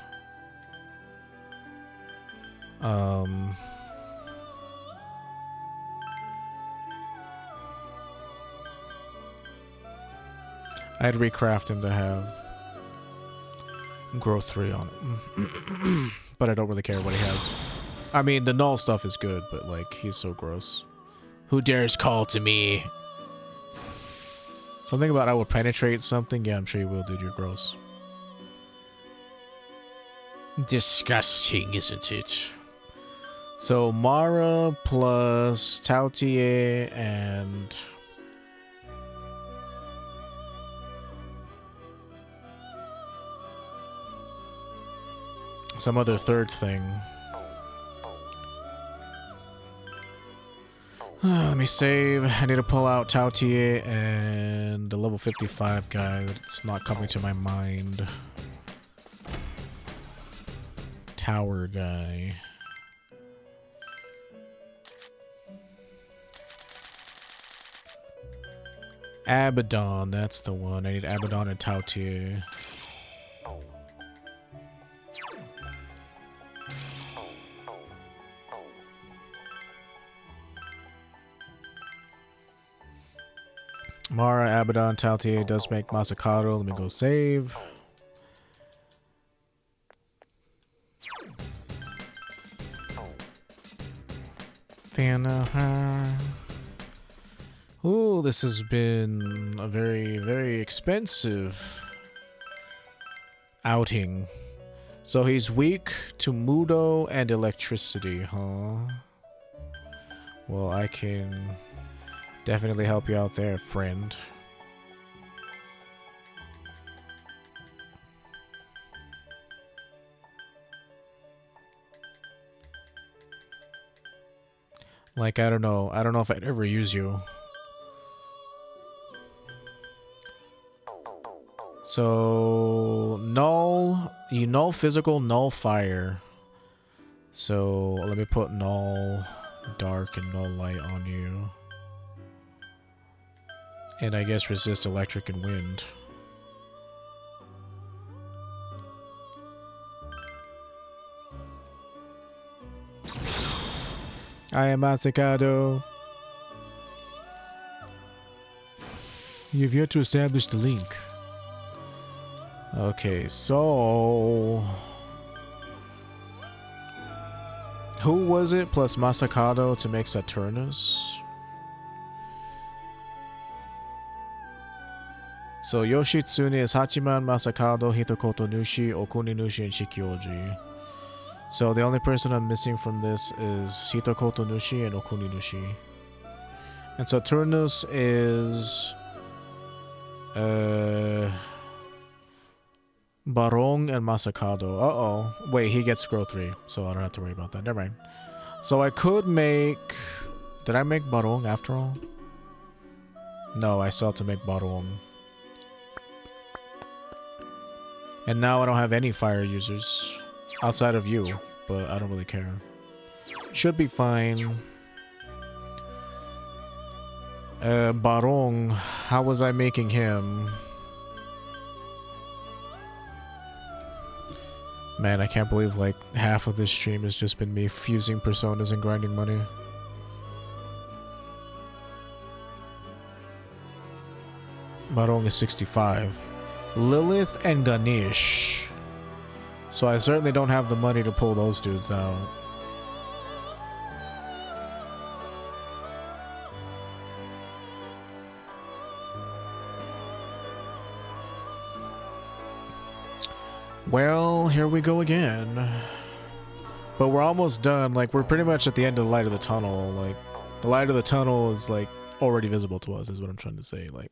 I'd recraft him to have... growth 3 on it. But I don't really care what he has. I mean, the null stuff is good, but like, he's so gross. Who dares call to me? Something about I will penetrate something? Yeah, I'm sure you will, dude. You're gross. Disgusting, isn't it? So, Mara plus Tautier and... some other third thing. Let me save. I need to pull out Tautier and the level 55 guy. It's not coming to my mind. Tower guy. Abaddon, that's the one. I need Abaddon and Tautier. Mara, Abaddon, Tautier does make Masakado. Let me go save. Ooh, this has been a very, very expensive outing. So he's weak to Mudo and electricity, huh? Well, I can definitely help you out there, friend. Like, I don't know if I'd ever use you. So null, you null physical, null fire. So let me put null dark and null light on you. And I guess resist electric and wind. I am Masakado. You've yet to establish the link. Okay, so... who was it plus Masakado to make Saturnus? So Yoshitsune is Hachiman, Masakado, Hitokoto Nushi, Okuni Nushi, and Shiki-ouji. So the only person I'm missing from this is Hitokoto Nushi and Okuni Nushi. And Saturnus is... Barong and Masakado. Uh-oh. Wait, he gets scroll 3, so I don't have to worry about that. Never mind. So I could make... did I make Barong after all? No, I still have to make Barong. And now I don't have any fire users. Outside of you, but I don't really care. Should be fine. Barong, how was I making him? Man, I can't believe like half of this stream has just been me fusing personas and grinding money. Barong is 65. Lilith and Ganesh. So I certainly don't have the money to pull those dudes out. Well, here we go again. But we're almost done. Like, we're pretty much at the end of the light of the tunnel. Like, the light of the tunnel is, like, already visible to us, is what I'm trying to say. Like,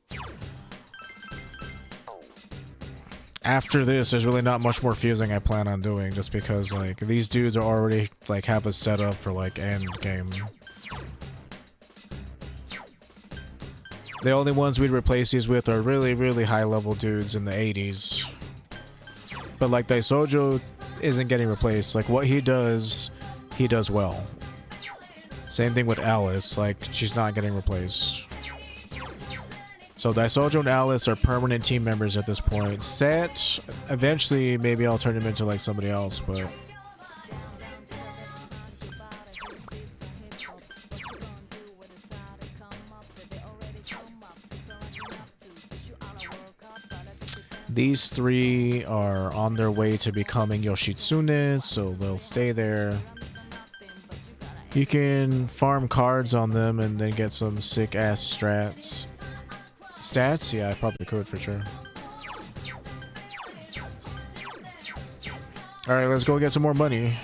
after this, there's really not much more fusing I plan on doing, just because, like, these dudes are already, like, have us set up for, like, end game. The only ones we'd replace these with are really, really high-level dudes in the 80s. But, like, Daisojo isn't getting replaced. Like, what he does well. Same thing with Alice. Like, she's not getting replaced. So Daisojo and Alice are permanent team members at this point. Set, eventually, maybe I'll turn him into, like, somebody else, but... these three are on their way to becoming Yoshitsune, so they'll stay there. You can farm cards on them and then get some sick-ass strats. Stats? Yeah, I probably could for sure. Alright, let's go get some more money.